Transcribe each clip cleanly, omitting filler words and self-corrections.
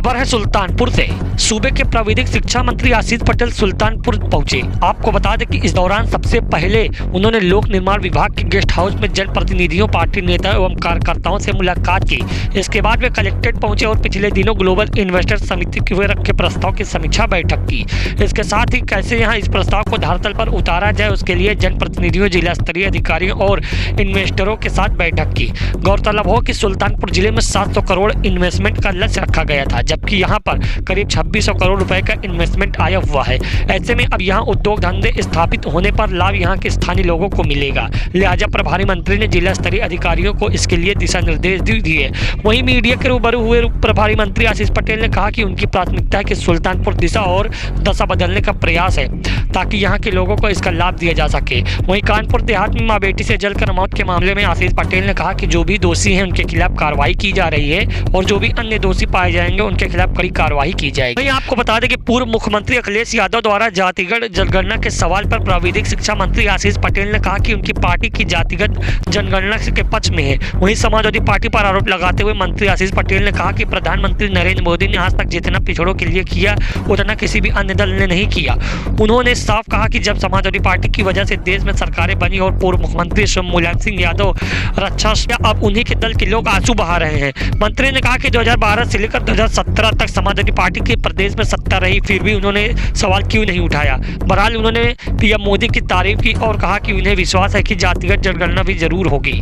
खबर है सुल्तानपुर से। सूबे के प्राविधिक शिक्षा मंत्री आशीष पटेल सुल्तानपुर पहुंचे। आपको बता दें कि इस दौरान सबसे पहले उन्होंने लोक निर्माण विभाग के गेस्ट हाउस में जनप्रतिनिधियों, पार्टी नेता एवं कार्यकर्ताओं से मुलाकात की। इसके बाद वे कलेक्ट्रेट पहुंचे और पिछले दिनों ग्लोबल इन्वेस्टर समिति के रखे प्रस्ताव की समीक्षा बैठक की। इसके साथ ही कैसे यहाँ इस प्रस्ताव को धरातल पर उतारा जाए उसके लिए जनप्रतिनिधियों, जिला स्तरीय अधिकारियों और इन्वेस्टरों के साथ बैठक की। गौरतलब हो कि सुल्तानपुर जिले में 700 करोड़ इन्वेस्टमेंट का लक्ष्य रखा गया था, जबकि यहाँ पर करीब 2600 करोड़ रुपए का इन्वेस्टमेंट आया हुआ है। ऐसे में अब यहाँ उद्योग धंधे स्थापित होने पर लाभ यहाँ के स्थानीय लोगों को मिलेगा। लिहाजा प्रभारी मंत्री ने जिला स्तरीय अधिकारियों को इसके लिए दिशा निर्देश दिए। वहीं मीडिया के रूबरू हुए प्रभारी मंत्री आशीष पटेल ने कहा कि उनकी प्राथमिकता है कि सुल्तानपुर दिशा और दशा बदलने का प्रयास है ताकि यहाँ के लोगों को इसका लाभ दिया जा सके। वहीं कानपुर देहात में मां बेटी से जलकर मौत के मामले में आशीष पटेल ने कहा कि जो भी दोषी हैं उनके खिलाफ कार्रवाई की जा रही है और जो भी अन्य दोषी पाए जाएंगे उनके खिलाफ कड़ी कार्रवाई की जाएगी। वहीं आपको बता दें कि पूर्व मुख्यमंत्री अखिलेश यादव द्वारा जातिगत जनगणना के सवाल पर प्राविधिक शिक्षा मंत्री आशीष पटेल ने कहा कि उनकी पार्टी की जातिगत जनगणना के पक्ष में है। वहीं समाजवादी पार्टी पर आरोप लगाते हुए मंत्री आशीष पटेल ने कहा कि प्रधानमंत्री नरेंद्र मोदी ने आज तक जितना पिछड़ों के लिए किया उतना किसी भी अन्य दल ने नहीं किया। उन्होंने साफ कहा कि जब समाजवादी पार्टी की वजह से देश में सरकारें बनी और पूर्व मुख्यमंत्री मुलायम सिंह यादव रक्षा, अब उन्हीं के दल के लोग आंसू बहा रहे हैं। मंत्री ने कहा कि 2012 से लेकर 2017 तक समाजवादी पार्टी के प्रदेश में सत्ता रही, फिर भी उन्होंने सवाल क्यों नहीं उठाया। बहरहाल उन्होंने पीएम मोदी की तारीफ की और कहा कि उन्हें विश्वास है कि जातिगत जनगणना भी जरूर होगी।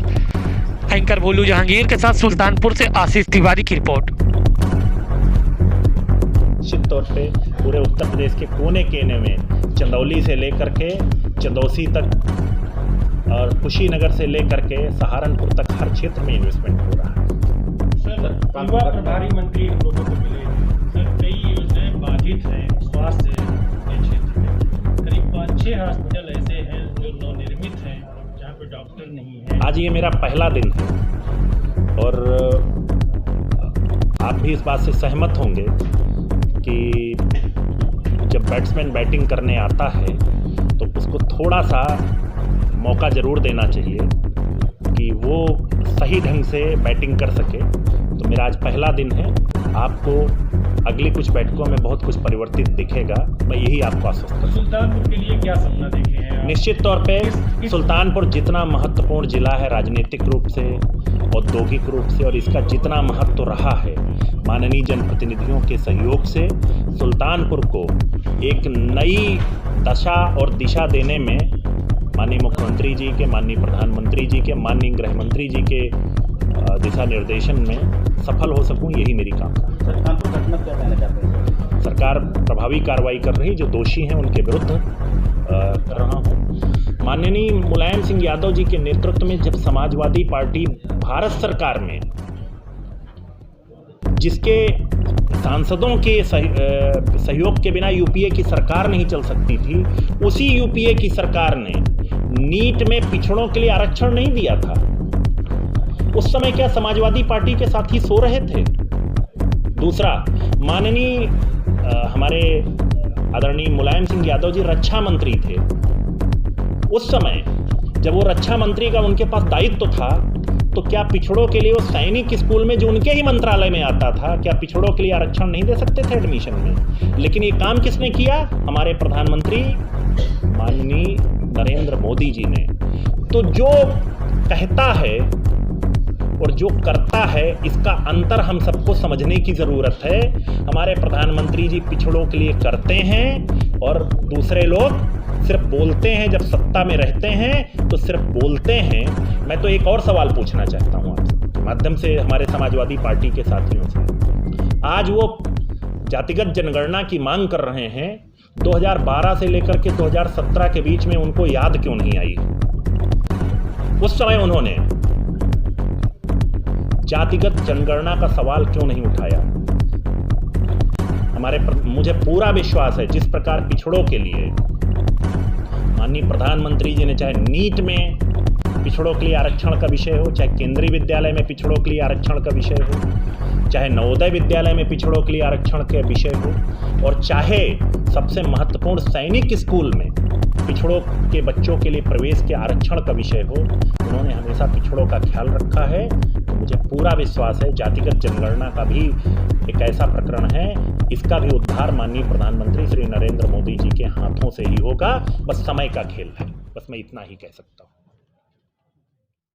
एंकर भोलू जहांगीर के साथ सुल्तानपुर से आशीष तिवारी की रिपोर्ट। निश्चित तौर पे पूरे उत्तर प्रदेश के कोने कोने में चंदौली से लेकर के चंदौसी तक और कुशीनगर से लेकर के सहारनपुर तक हर क्षेत्र में इन्वेस्टमेंट हो रहा है। सर, युवा प्रभारी मंत्री हम लोगों को मिले। सर, कई योजनाएं बाधित हैं स्वास्थ्य के क्षेत्र में। करीब 5-6 हॉस्पिटल ऐसे हैं जो नवनिर्मित हैं जहाँ पे डॉक्टर नहीं है। आज ये मेरा पहला दिन है और आप भी इस बात से सहमत होंगे कि जब बैट्समैन बैटिंग करने आता है तो उसको थोड़ा सा मौका ज़रूर देना चाहिए कि वो सही ढंग से बैटिंग कर सके। तो मेरा आज पहला दिन है, आपको अगली कुछ बैठकों में बहुत कुछ परिवर्तित दिखेगा, मैं यही आपको आश्वस्त करूँ। सुल्तानपुर के लिए क्या सपना देखे हैं आप? निश्चित तौर पे सुल्तानपुर जितना महत्वपूर्ण जिला है राजनीतिक रूप से, औद्योगिक रूप से, और इसका जितना महत्व रहा है माननीय जनप्रतिनिधियों के सहयोग से, सुल्तानपुर को एक नई दशा और दिशा देने में माननीय मुख्यमंत्री जी के, माननीय प्रधानमंत्री जी के, माननीय गृह मंत्री जी के दिशा निर्देशन में सफल हो सकूं, यही मेरी कामना है। कानपुर घटना क्या कहना चाहते हैं? सरकार प्रभावी कार्रवाई कर रही, जो दोषी हैं उनके विरुद्ध कर रहा हूं। माननीय मुलायम सिंह यादव जी के नेतृत्व में जब समाजवादी पार्टी भारत सरकार में, जिसके सांसदों के सहयोग के बिना यूपीए की सरकार नहीं चल सकती थी, उसी यूपीए की सरकार ने नीट में पिछड़ों के लिए आरक्षण नहीं दिया था। उस समय क्या समाजवादी पार्टी के साथी सो रहे थे? दूसरा, माननीय हमारे आदरणीय मुलायम सिंह यादव जी रक्षा मंत्री थे। उस समय जब वो रक्षा मंत्री का उनके पास दायित्व था, तो क्या पिछड़ों के लिए वो सैनिक स्कूल में जो उनके ही मंत्रालय में आता था, क्या पिछड़ों के लिए आरक्षण नहीं दे सकते थे एडमिशन में? लेकिन ये काम किसने किया? हमारे प्रधानमंत्री माननीय नरेंद्र मोदी जी ने। तो जो कहता है और जो करता है, इसका अंतर हम सबको समझने की ज़रूरत है। हमारे प्रधानमंत्री जी पिछड़ों के लिए करते हैं और दूसरे लोग सिर्फ बोलते हैं। जब सत्ता में रहते हैं तो सिर्फ बोलते हैं। मैं तो एक और सवाल पूछना चाहता हूँ आपसे माध्यम से हमारे समाजवादी पार्टी के साथियों से। आज वो जातिगत जनगणना की मांग कर रहे हैं, 2012 से लेकर के 2017 के बीच में उनको याद क्यों नहीं आई? उस समय उन्होंने जातिगत जनगणना का सवाल क्यों नहीं उठाया? मुझे पूरा विश्वास है जिस प्रकार पिछड़ों के लिए माननीय प्रधानमंत्री जी ने, चाहे नीट में पिछड़ों के लिए आरक्षण का विषय हो, चाहे केंद्रीय विद्यालय में पिछड़ों के लिए आरक्षण का विषय हो, चाहे नवोदय विद्यालय में पिछड़ों के लिए आरक्षण का विषय हो, और चाहे सबसे महत्वपूर्ण सैनिक स्कूल में पिछड़ों के बच्चों के लिए प्रवेश के आरक्षण का विषय हो, उन्होंने हमेशा पिछड़ों का ख्याल रखा है। मुझे पूरा विश्वास है जातिगत जनगणना का भी एक ऐसा प्रकरण है, इसका भी उद्धार माननीय प्रधानमंत्री श्री नरेंद्र मोदी जी के हाथों से ही होगा। बस समय का खेल है, बस मैं इतना ही कह सकता हूँ।